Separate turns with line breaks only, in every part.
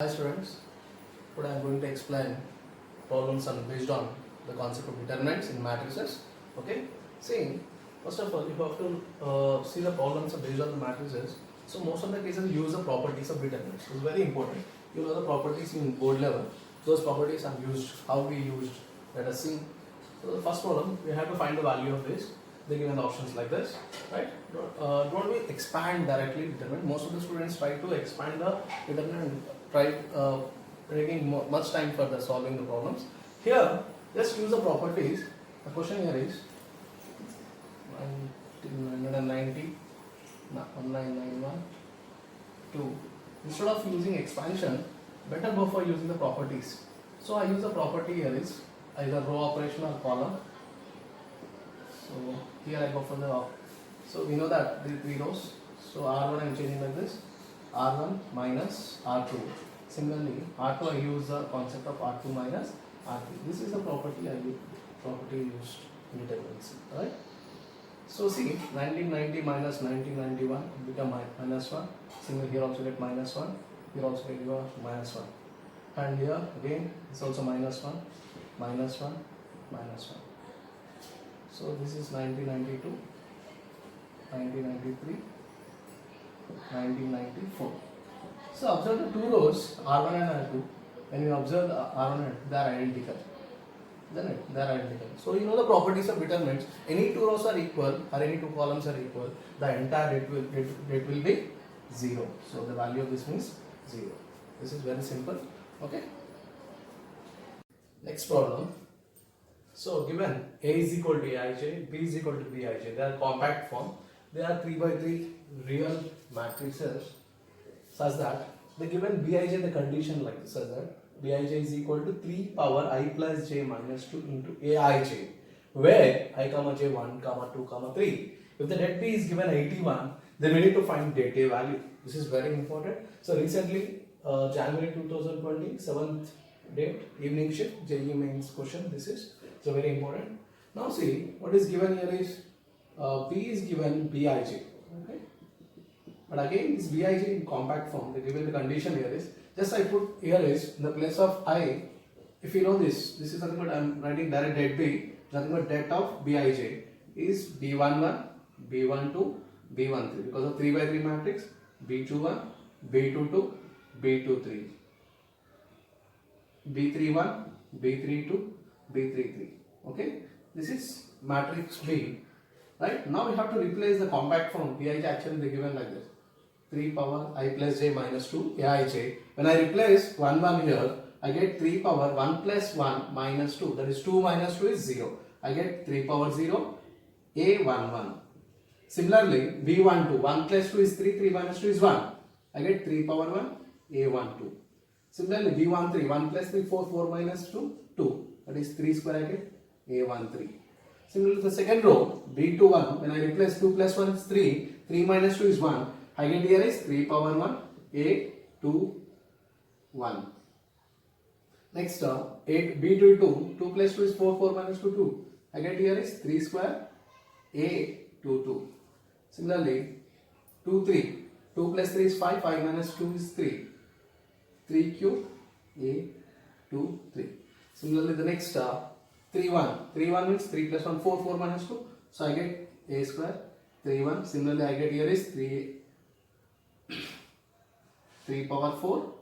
Hi students, today I am going to explain problems based on the concept of determinants in matrices. Okay, see, first of all, you have to see the problems are based on the matrices. So most of the cases use the properties of determinants. It's very important. You know the properties in board level. Those properties are used. How we used. Let us see. So the first problem, we have to find the value of this. They given the options like this, right? Don't we expand directly determinant? Most of the students try to expand the determinant, try taking much time for the solving the problems. Here, just use the properties. The question here is 1990, 1991, 2. Instead of using expansion, better go for using the properties. So I use the property here is either row operation or column. So here I go for the so we know that the three rows. So R1 I am changing like this, R1 minus R2. Similarly, R2 I use the concept of R2 minus R3. This is the property used in determinants, right? So see, 1990 minus 1991 become minus 1. Similarly, here also get minus 1. Here also get minus 1. And here again it's also minus 1, minus 1, minus 1. So this is 1992, 1993, 1994. So observe the two rows R1 and R2. When you observe the R1 and R2, they are identical. Isn't it? They are identical. So you know the properties of determinants. Any two rows are equal or any two columns are equal, the entire rate will be 0. So the value of this means 0. This is very simple. Okay. Next problem. So given A is equal to Aij, B is equal to Bij, they are compact form. They are 3 by 3 real matrices such that the given Bij, the condition like this, such that Bij is equal to 3 power I plus j minus 2 into Aij, where I comma j 1 comma 2 comma 3. If the det B is given 81, then we need to find det A value. This is very important. So recently, January 2020, 7th date, evening shift, JEE mains question. This is so very important. Now see, what is given here is B is given Bij. Okay, but again this Bij in compact form. The given the condition here is just I put here is in the place of I. If you know this is nothing but I am writing direct det B. Nothing but det of Bij is B11, B12, B13 because of 3 by 3 matrix. B21, B22, B23, B31, B32, B33. Okay, this is matrix B. Right now we have to replace the compact form. Bij actually they given like this: 3 power I plus j minus 2 Aij. When I replace 1 1 here, I get 3 power 1 plus 1 minus 2. That is 2 minus 2 is 0. I get 3 power 0 A11. Similarly, B12 1 plus 2 is 3. 3 minus 2 is 1. I get 3 power 1 A12. Similarly, B13 1 plus 3 4 4 minus 2 2. That is 3 square I get A13. Similarly, the second row B21, when I replace 2 plus 1 is 3, 3 minus 2 is 1. I get here is 3 power 1 A21. Next term B22, 2 plus 2 is 4, 4 minus 2 2. I get here is 3 square A22. Similarly 2 3, 2 plus 3 is 5, 5 minus 2 is 3. 3 cube A23. Similarly, the next 3 1. 3 1 means 3 plus 1 4, 4 minus 2. So I get A square 3 1. Similarly, I get here is 3 power 4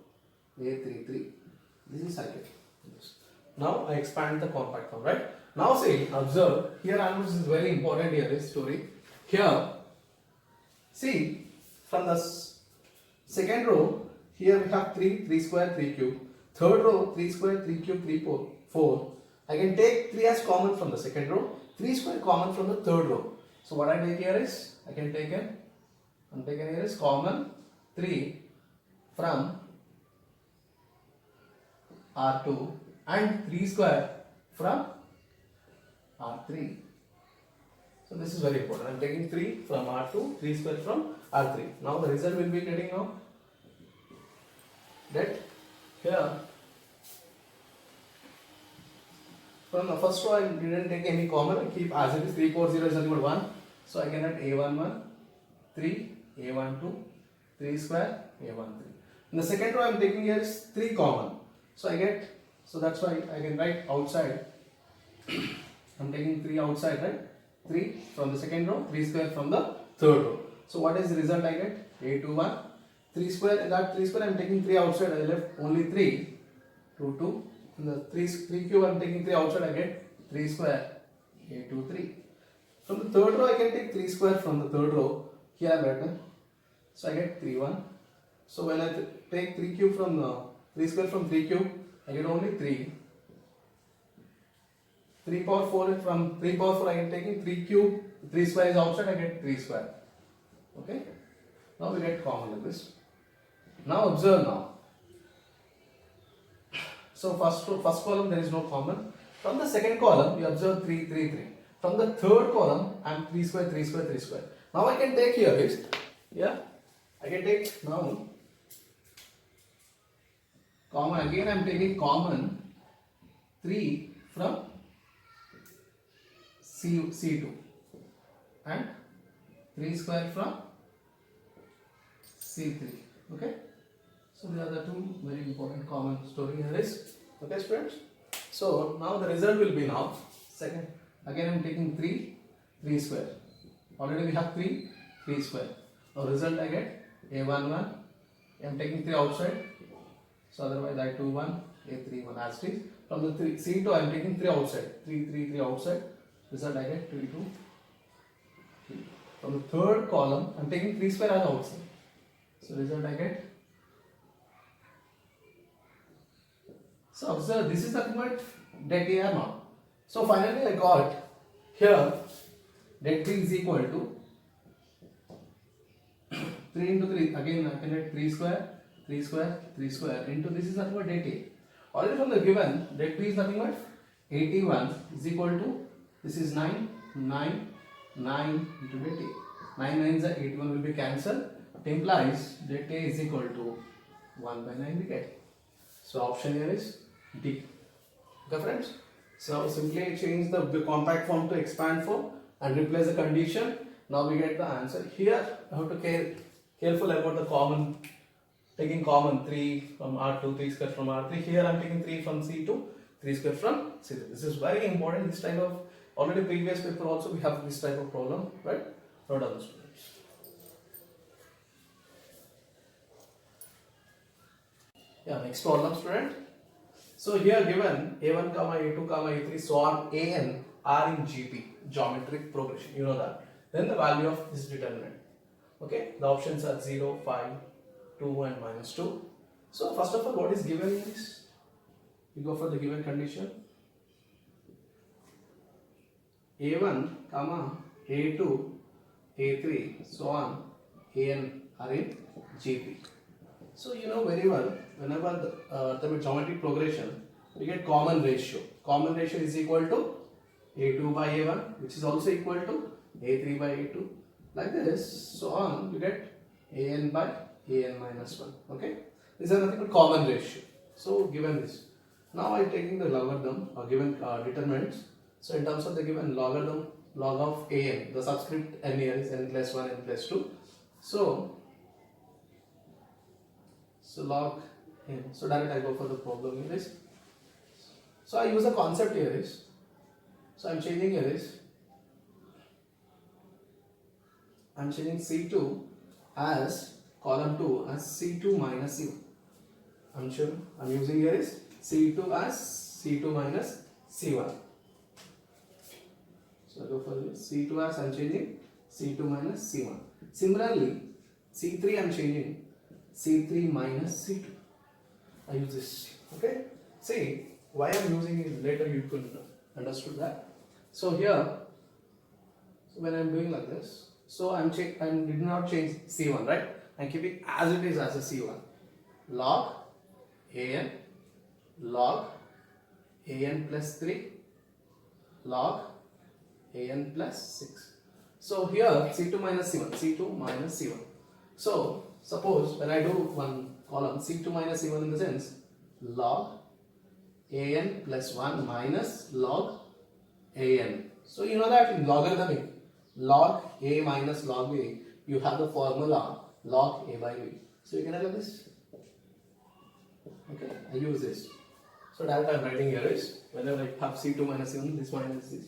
A33. This is I get. Now I expand the compact form, right? Now see, observe here. This is very important here. This story here. See, from the second row. Here we have 3 square, 3 cube. Third row, 3 square, 3 cube, 3 4. I can take 3 as common from the second row, 3 square common from the third row. So what I take here is, I can take here is common 3 from R2 and 3 square from R3. So this is very important. I am taking 3 from R2, 3 square from R3. Now the result will be getting now. That here from the first row I didn't take any common, I keep as it is 3 4 0 is equal to 1. So I can write A11 3 A12 3 square A13. In the second row, I am taking here is 3 common. So I get, so that's why I can write outside. I'm taking 3 outside, right? 3 from the second row, 3 square from the third row. So what is the result I get? A21. 3 square, in that 3 square I am taking 3 outside, I left only 3. 2, 2. In the 3 cube I am taking 3 outside, I get 3 square. A23. From the third row I can take 3 square from the third row. Here I have written. So I get 3, 1. So when I take 3 cube from 3 square from 3 cube, I get only 3. 3 power 4 from 3 power 4 I am taking 3 cube, 3 square is outside, I get 3 square. Okay. Now we get common like this. Now observe now. So first column there is no common. From the second column you observe 3, 3, 3. From the third column I am 3 square, 3 square, 3 square. Now I can take here is, yeah, I can take now common, again I am taking common 3 from C2 and 3 square from C3. Okay. So these are the two very important common story here is. Okay students. So now the result will be now second. Again I am taking 3 square. Already we have 3 square. Now result I get A11. I am taking 3 outside. So otherwise I21, A31 as it is. From the C2 I am taking 3 outside. 3 outside. Result I get 3, 2, 3. From the third column I am taking 3 square as outside. So result I get. So observe, this is the what det A or not. So finally I got here det B is equal to 3 into 3. Again I can get 3 square, 3 square, 3 square into this is nothing but det A. Already from the given det B is nothing but 81 is equal to, this is 9 into det A. 9 9s are 81 will be cancelled. It implies that A is equal to 1 by 9 we get. So option here is D. Okay friends. So simply change the compact form to expand form and replace the condition. Now we get the answer. Here I have to careful about the common, taking common 3 from R2, 3 square from R3. Here I am taking 3 from C2, 3 square from C3. This is very important. This type of, already previous paper also we have this type of problem, right? Note down the students. Yeah, next problem student. So here given A1, A2, A3, so on An are in GP, geometric progression, you know that. Then the value of this determinant. Okay, the options are 0, 5, 2 and minus 2. So first of all, what is given is, you go for the given condition. A1, A2, A3, so on An are in GP. So you know very well, whenever the geometric progression, we get common ratio. Common ratio is equal to A2 by A1, which is also equal to A3 by A2. Like this, so on, you get An by An minus 1. Okay, these are nothing but common ratio. So given this, now I am taking the logarithm or given determinants. So in terms of the given logarithm, log of An, the subscript n here is n plus 1, n plus 2. So log n. So direct I go for the problem here is. So I use a concept here is. So I'm changing here is. I'm changing C2 as column 2 as C2 minus C1. I'm sure I'm using here is C2 as C2 minus C1. So I go for this. C2 as I'm changing C2 minus C1. Similarly, C3 I'm changing C3 minus C2. I use this. Okay. See why I'm using it later you could understood that. So here, so when I'm doing like this, so I did not change C1, right? I'm keeping as it is as a C1. Log An plus 3 log An plus 6. So here C2 minus C1. So suppose when I do one column C2 minus C1 in the sense log An plus 1 minus log An. So you know that in logarithmic, log A minus log B, you have the formula log A by B. So you can have this Okay, I use this. So direct I'm writing here is whenever I have C2 minus C1, this minus this.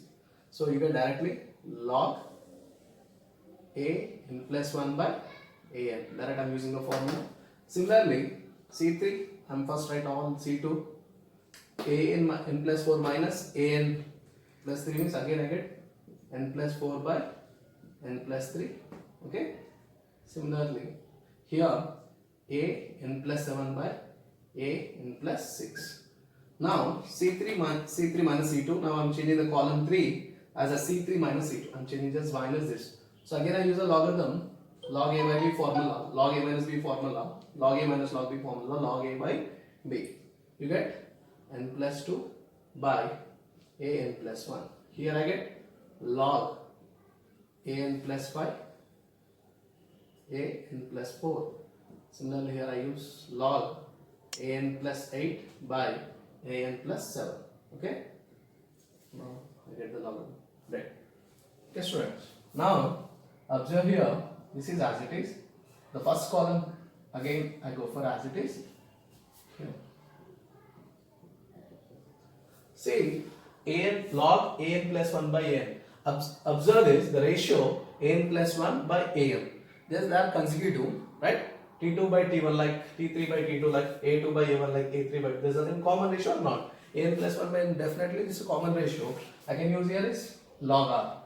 So you get directly log a n plus 1 by a n. Direct I'm using the formula. Similarly, C3, I'm first write on C2, a n plus 4 minus a n plus 3 means again I get n plus 4 by n plus 3. Okay. Similarly, here a n plus 7 by a n plus 6. Now C3 minus C2. Now I'm changing the column 3 as a C3 minus C2. I'm changing just minus this. So again I use a logarithm, log a by b formula, log a minus b formula, log a minus log b formula, log a by b. You get n plus 2 by a n plus 1. Here I get log a n plus 5, a n plus 4. Similarly here I use log a n plus 8 by a n plus 7. Okay. Now I get the logarithm. Right. Okay students. Now observe here, this is as it is. The first column again I go for as it is. Okay. See an log an plus 1 by an. Observe this, the ratio an plus 1 by an. Just they are consecutive, right? T2 by T1 like T3 by T2 like A2 by A1 like A3 by. There's nothing common ratio or not? An plus 1 by n, definitely this is a common ratio. I can use here is log r.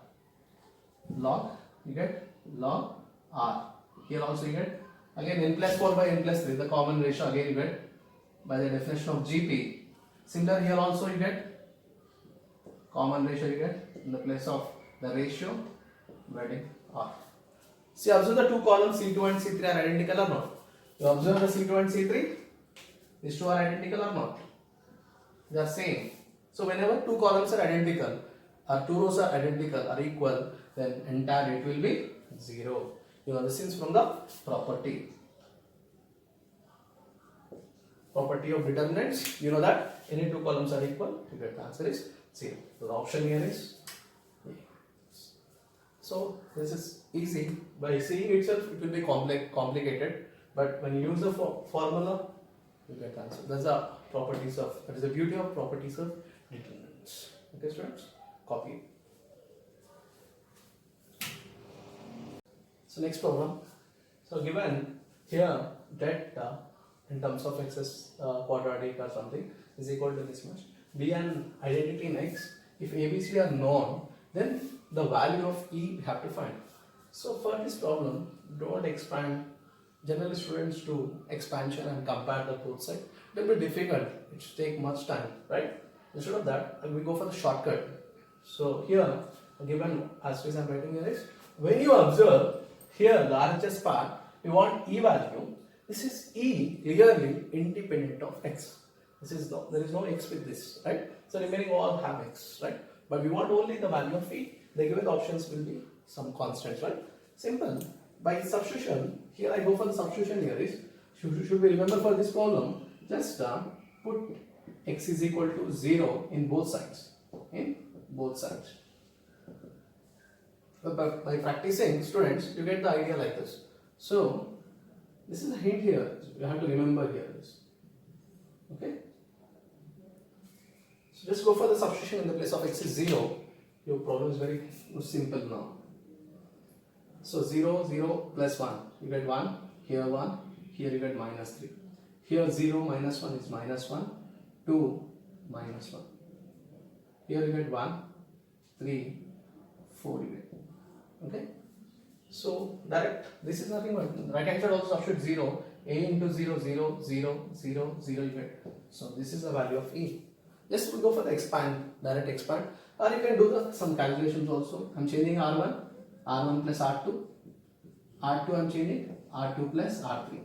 Log, you get log r. Here also you get again n plus 4 by n plus 3, the common ratio again you get by the definition of GP. Similar here also you get common ratio you get in the place of the ratio writing r. See, observe the two columns C2 and C3 are identical or not? You observe the C2 and C3, these two are identical or not? They are same. So whenever two columns are identical or two rows are identical or equal, then entire rate will be 0. You know this is from the property of determinants. You know that any two columns are equal, you get the answer is 0. So the option here is A. So this is easy. By seeing itself it will be complicated, but when you use the formula you get the answer. That's the properties of, that is the beauty of properties of determinants. Okay students, copy it. So next problem. So given here that in terms of x quadratic or something is equal to this much, be an identity in x. If ABC are known, then the value of E we have to find. So for this problem, don't expand. Generally students do expansion and compare the both sides. It will be difficult. It should take much time, right? Instead of that, we go for the shortcut. So here, given as I'm writing here is, when you observe here the RHS part, we want E value. This is E clearly independent of x. This is no, there is no x with this, right? So remaining all have x, right? But we want only the value of E. The given options will be some constants, right? Simple. By substitution, here I go for the substitution here is, should we remember for this problem, just put x is equal to 0 in both sides. In both sides. But by practicing, students, you get the idea like this. So, this is a hint here. You have to remember here this. Okay? So, just go for the substitution in the place of x is 0. Your problem is very simple now. So, 0, 0 plus 1. You get 1. Here 1. Here you get minus 3. Here 0 minus 1 is minus 1. 2 minus 1. Here you get 1. 3. 4 you get. Okay, so direct, this is nothing but right hand side also substitute 0, a into 0, 0, 0, 0, 0 you get. So this is the value of E. Just go for the expand, direct expand, or you can do some calculations also. I'm changing R1, R1 plus R2, R2 I'm changing, R2 plus R3.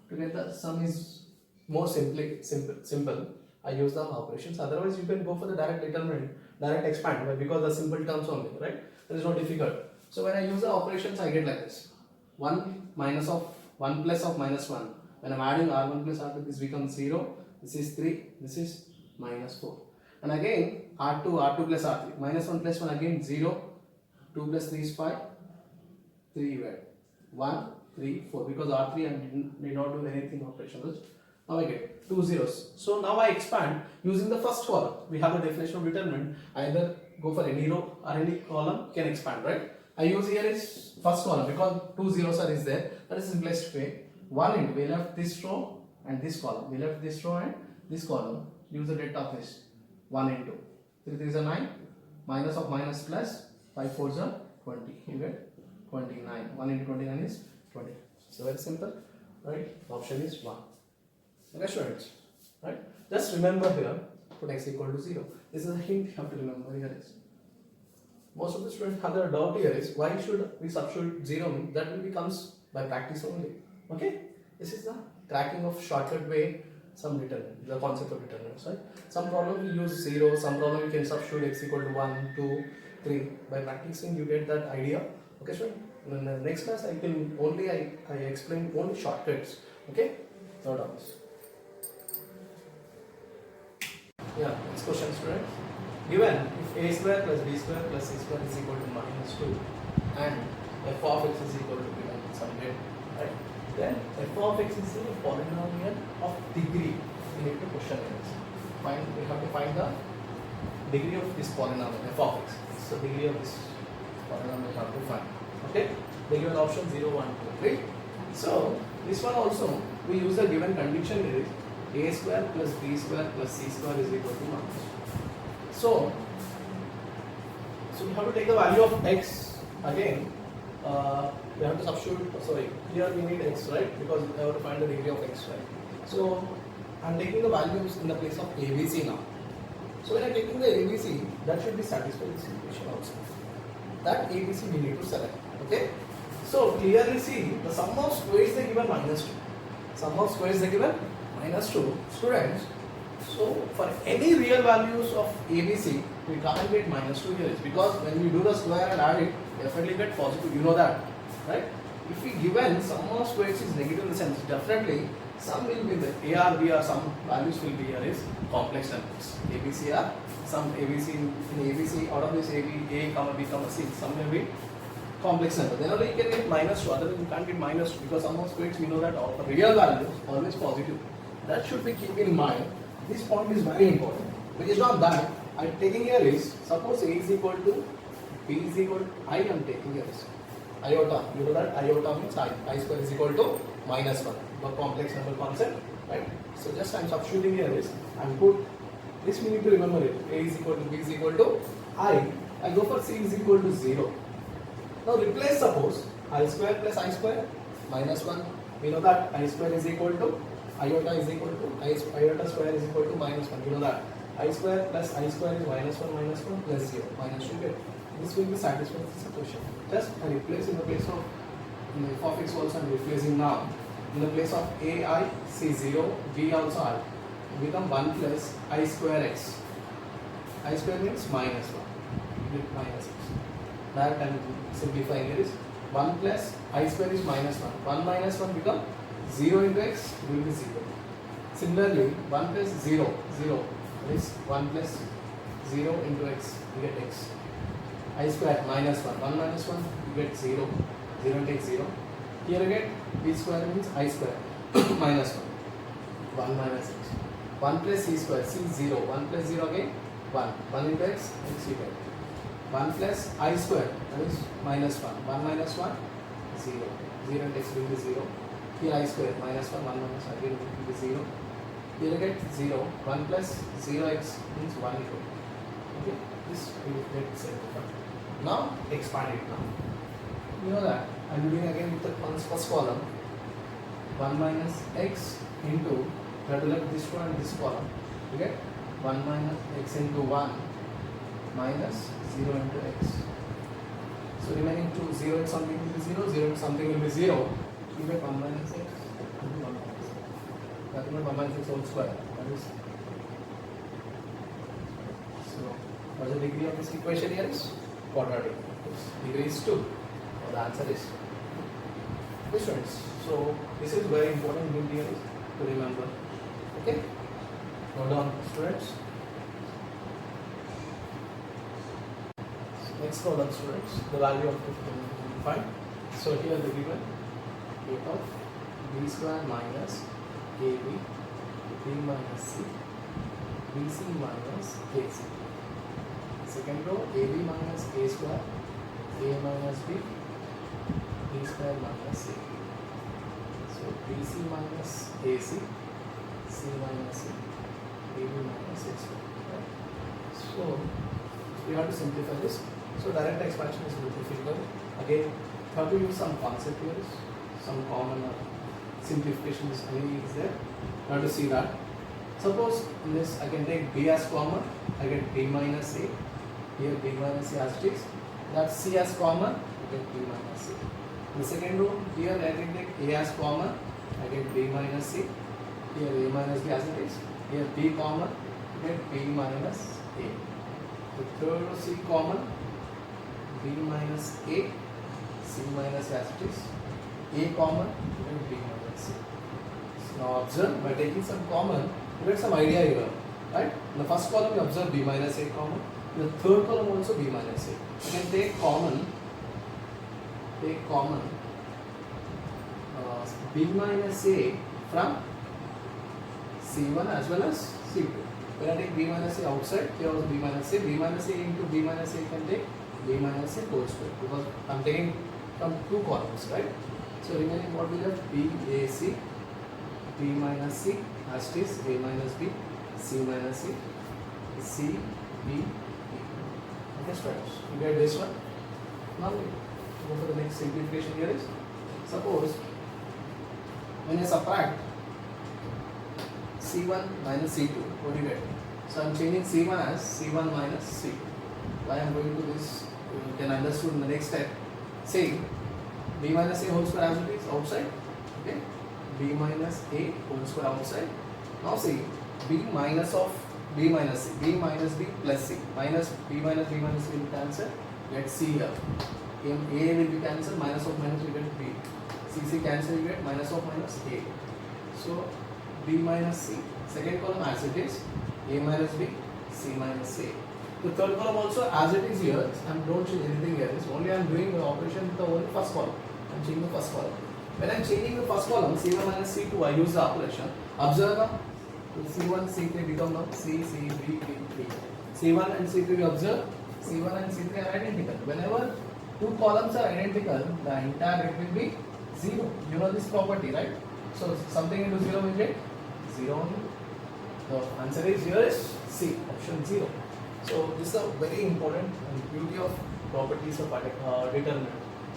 To get the sum is more simple. I use the operations. Otherwise, you can go for the direct determinant, direct expand, because the simple terms only, right? There is no difficult. So when I use the operations, I get like this: 1 plus of minus 1. When I'm adding R1 plus R2, this becomes 0. This is 3. This is minus 4. And again R2 plus R3. Minus 1 plus 1 again 0. 2 plus 3 is 5. 3 you get 1, 3, 4. Because R3 I did not do anything operational. Now I get 2 zeros. So now I expand using the first column. We have the definition of determinant. Either go for any row or any column, can expand, right? I use here is first column because 2 zeros are is there. That is simplest way. 1 into, we left this row and this column. We left this row and this column. Use the delta of this. 1 into 3 3 is a 9, minus of minus plus 5 4 is a 20. You get 29. 1 into 29 is 20. So very simple, right? Option is 1. Okay, students, right? Just remember here, put x equal to 0. This is a hint you have to remember here is. Most of the students have their doubt here is why should we substitute 0? That will becomes by practice only. Okay? This is the cracking of shortcut way, some determinant, the concept of determinants, right? Some problem we use 0, some problem you can substitute x equal to 1, 2, 3. By practicing you get that idea. Okay, sure. In the next class I can only I explain only shortcuts. Okay? Third of this. Yeah, next question, students. Given if a square plus b square plus c square is equal to minus 2 and f of x is equal to given some date, right? Then f of x is a polynomial of degree. We need to question it. We have to find the degree of this polynomial f of x. So degree of this polynomial we have to find. Okay? They given option 0, 1, 2, 3. So this one also we use the given condition here is a square plus b square plus c square is equal to minus. So we have to take the value of x again. We have to substitute. Sorry, here we need x, right? Because we have to find the degree of x, right? So I'm taking the values in the place of ABC now. So when I'm taking the ABC, that should be satisfied this equation also. That ABC we need to select. Okay. So clearly see the sum of squares they given minus 2. Sum of squares they given minus 2. Students, so for any real values of ABC, we can't get minus 2 here because when we do the square and add it, definitely get positive. You know that, right? If we given sum of squares is negative in the sense, definitely some will be there. A or B or some values will be here is complex numbers. ABC are some ABC in ABC out of this A comma B comma C, some will be complex number. Then only you can get minus 2. Otherwise you can't get minus 2 because sum of squares we know that all real values always positive. That should be keep in mind. This point is very important. Based on that, I am taking here is suppose A is equal to B is equal to I am taking here is iota. You know that iota means I square is equal to minus 1. The complex number concept, right? So just I am substituting here is and put this we need to remember it. A is equal to B is equal to I go for C is equal to 0. Now replace suppose I square plus I square minus 1. We know that I square is equal to iota is equal to iota square is equal to minus 1. You know that I square plus I square is minus 1 plus 0 minus 2. This will be satisfied with this equation. Just I replace in the place of f of x also I am replacing now. In the place of a I c 0 b also I become 1 plus I square x. I square means minus 1 with minus x. That I am simplifying here is 1 plus I square is minus 1. 1 minus 1 become 0 into x will be 0. Similarly, 1 plus 0, 0 is 1 plus 0 into x, you get x. I square minus 1, 1 minus 1, you get 0, 0 into x 0. Here again, b square means I square minus 1, 1 minus x. 1 plus c square, c 0, 1 plus 0 again, 1, 1 into x, x you get. 1 plus I square, that is minus 1, 1 minus 1, 0, 0 into x will be 0. Here I square minus 1, 1 minus 1 again will be 0. Here again 0, 1 plus 0x means 1 equal. Okay, this will get simplified. Now expand it now. You know that I am doing again with the first column 1 minus x into, you have to let this one and this column. You get 1 minus x into 1 minus 0 into x. So remaining 2, 0 and something will be 0, 0 and something will be 0. You get 1 minus x into 1 minus x. That is 1 minus x whole square. That is. So, what's the degree of this equation here is? Quadratic. Degree is 2. So the answer is. Okay, students. So, this is very important hint here to remember. Okay? Hold on, students. Next column, students. The value of 5. So, here the given. Of b square minus ab B minus C, BC minus AC. Second row, AB minus A square, A minus B, B square minus C. So BC minus AC, C minus C, AB minus A square. Right? So we have to simplify this. So direct expansion is a little difficult. Again, we have to use some concept here, some common simplification is there. We have to see that. Suppose in this I can take B as common, I get B minus A. Here B minus A as it is. That C as common, I get B minus C. In the second row, here I can take A as common, I get B minus C. Here A minus B as it is. Here B common, I get B minus A. The third row C common, B minus A, C minus as it is. A common, and B minus C. So now observe, by taking some common, you get some idea here, right? In the first column you observe B minus A common. In the third column also B minus A. You can take common B minus A from C1 as well as C2. When I take B minus A outside, here also B minus A. B minus A into B minus A can take B minus A whole square because I am taking from two columns, right? So remaining what we have BAC, B minus C as it is, A minus B, C minus C, C, B, E. Okay, students, you get this one. Now we go for the next simplification here is, suppose when I subtract C1 minus C2, what do you get? So I am changing C1 as C1 minus C2. Why I am going to this, you can understand in the next step. Say B minus A whole square as it is outside, okay? B minus A whole square outside. Now see B minus of B minus C, B minus B plus C, minus B minus C will cancel, get C here. A will be cancelled, minus of minus you get B. C cancel, you get minus of minus A. So B minus C, second column as it is, A minus B, C minus A. The third column also as it is here, and don't change anything here. It's only I am doing the operation with the only first column. I am changing the first column. When I am changing the first column, C1 minus C2, I use the operation. Observe now, C1, C3 become now C, B, B. C1 and C3 we observe, C1 and C3 are identical. Whenever two columns are identical, the entire rate will be 0. You know this property, right? So something into 0 will get 0 only. The answer is here is C, option 0. So this is a very important beauty of properties of determinant.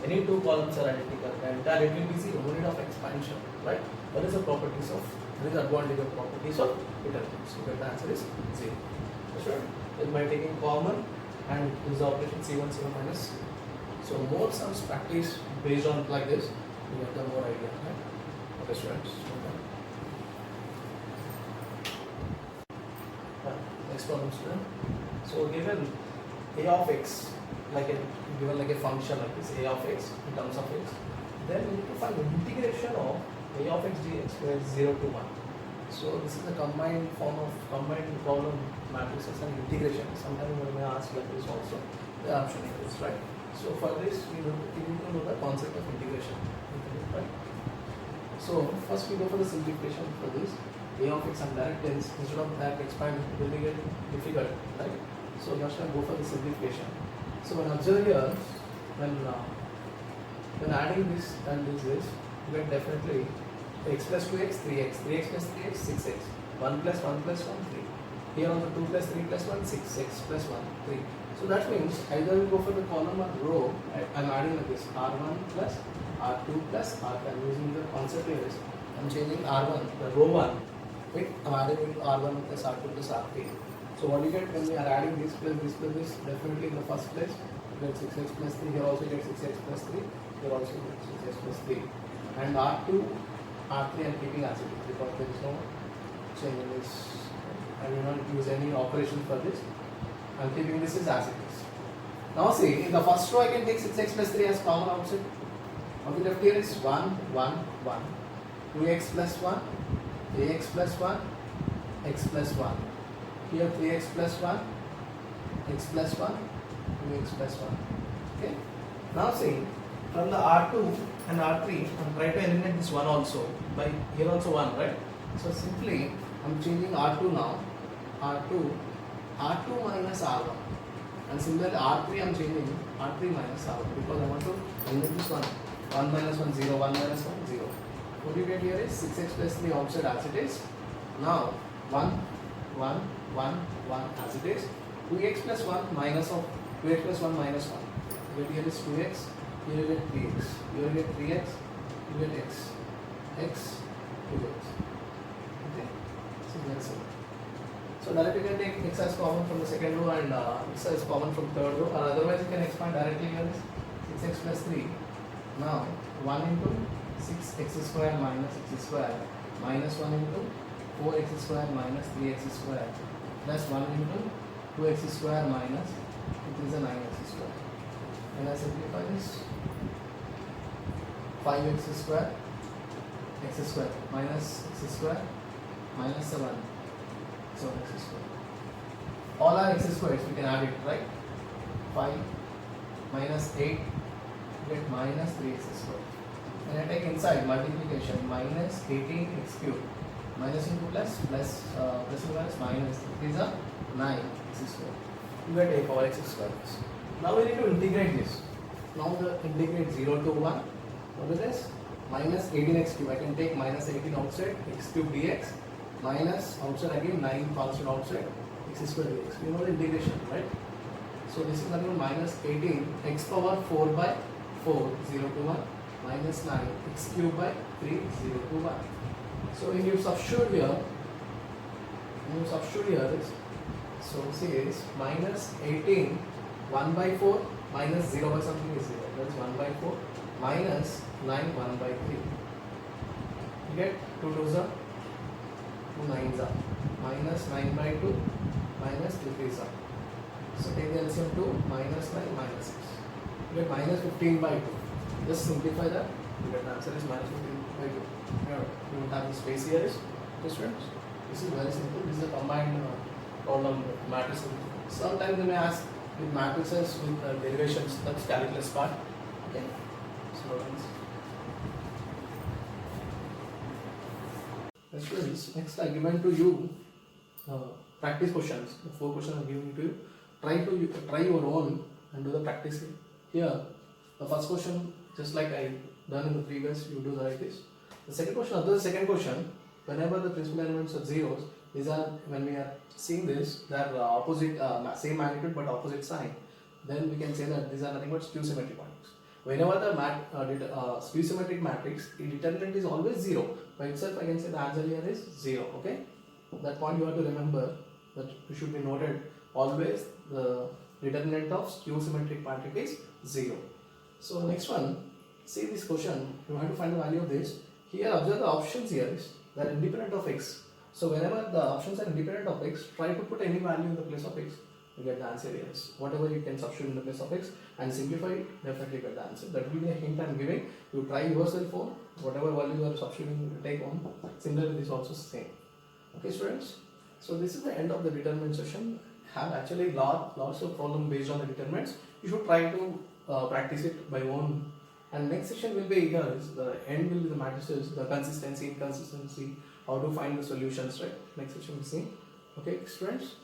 Any two columns are identical, the entire rate will be 0, no need of expansion, right? What is the properties of, what is the advantage of properties of determinants? So the answer is 0. Sure. Then by taking common and use the operation C1 minus. So more sums practice based on like this, you get the more idea, right? Okay, students. Next problem, student. So given a of x, given like a function like this, a of x in terms of x, then we need to find the integration of a of x dx where 0 to 1. So this is a combined problem matrices and integration. Sometimes we may ask like this also. The option is right. So for this we need to know the concept of integration. Right? So first we go for the simplification for this. A of x and direct tens instead of direct expanding will be get difficult, right? So just go for the simplification. So when observe here, when adding this and this, you get definitely x plus 2x, 3x, 3x plus 3x, 6x, 1 plus 1 plus 1, 3. Here also 2 plus 3 plus 1, 6, x plus 1, 3. So that means either we go for the column or row, I am adding like this, R1 plus R2 plus R2. I am using the concept here is, I am changing R1, the row 1, wait, I am adding into R1 plus R2 plus R3. So what you get when we are adding this plus this, definitely in the first place, you get 6x plus 3, here also you get 6x plus 3, here also you get 6x plus 3. And R2, R3 I am keeping as it is because there is no change in this. I will not use any operation for this. I am keeping this as it is. Now see, in the first row I can take 6x plus 3 as common outside. What we left here is 1, 1, 1. 2x plus 1, ax plus 1, x plus 1. Here 3x plus 1, x plus 1, 2x plus 1. Okay. Now see, from the R2 and R3, I am trying to eliminate this 1 also. By here also 1, right? So simply I'm changing R2 now. R2 minus R1. And similarly R3 I'm changing R3 minus R1 because I want to remove this one. 1 minus 1 0, 1 minus 1 0. What you get here is 6x plus 3 outside as it is. Now 1 1 1 1 as it is. 2x plus 1 minus of 2x plus 1 minus 1. You get here is 2x, here you get 3x, here you get 3x, you get x, 2x. Okay, so that's it. So directly you can take x as common from the second row and x as common from third row, or otherwise you can expand directly here is 6x plus 3. Now 1 into 6x square minus x square minus 1 into 4x square minus 3x square plus 1 into 2x square minus it is a 9x square. When I simplify this, 5x square minus x square minus 7, so x square. All are x squares, we can add it, right? 5 minus 8 get minus 3x square. When I take inside multiplication, minus 18x cube minus into plus plus and minus, it is a 9x square. You get a power x square. Now we need to integrate this. Now the integrate 0 to 1. What is this? Minus 18x cube. I can take minus 18 outside, x cube dx, minus outside again 9 constant outside, x square dx. You know the integration, right? So this is nothing but minus 18 x power 4 by 4 0 to 1 minus 9 x cube by 3 0 to 1. So when you substitute here, so see is minus 18 1 by 4 minus 0 by something is 0. That is 1 by 4 minus 9 1 by 3. You get 2 2s are 2 9s are minus 9 by 2 minus 3 3s are. So take the LCM 2 minus 9 minus 6. You get minus 15 by 2. Just simplify that. You get the answer is minus 15 by 2. Here, you will have the space here is students. This is very simple. This is a combined problem matrix. Sometimes they may ask with matrices with derivations, that's calculus part. Okay. Students. Students, next I given to you practice questions. The 4 questions I given to you. Try your own and do the practice here. The first question, just like I done in the previous, you do like this. The second question, whenever the principal elements are zeros, these are, when we are seeing this, they are opposite, same magnitude but opposite sign. Then we can say that these are nothing but skew symmetric matrix. Whenever the skew symmetric matrix, the determinant is always 0. By itself, I can say the answer here is 0. Okay, that point you have to remember, that you should be noted. Always the determinant of skew symmetric matrix is 0. So next one, see this question, you have to find the value of this. Here observe the options here is they are independent of x. So whenever the options are independent of x, try to put any value in the place of x. You get the answer here is whatever you can substitute in the place of x and simplify it, definitely get the answer. That will be a hint I am giving. You try yourself on whatever value you are substituting, take on. Similarly, this is also same. Okay, students. So this is the end of the determinant session. Have actually lots of problem based on the determinants. You should try to practice it by own. And next session will be here is the end will be the matrices, the consistency, inconsistency, how to find the solutions, right? Next session we'll see. Okay, students.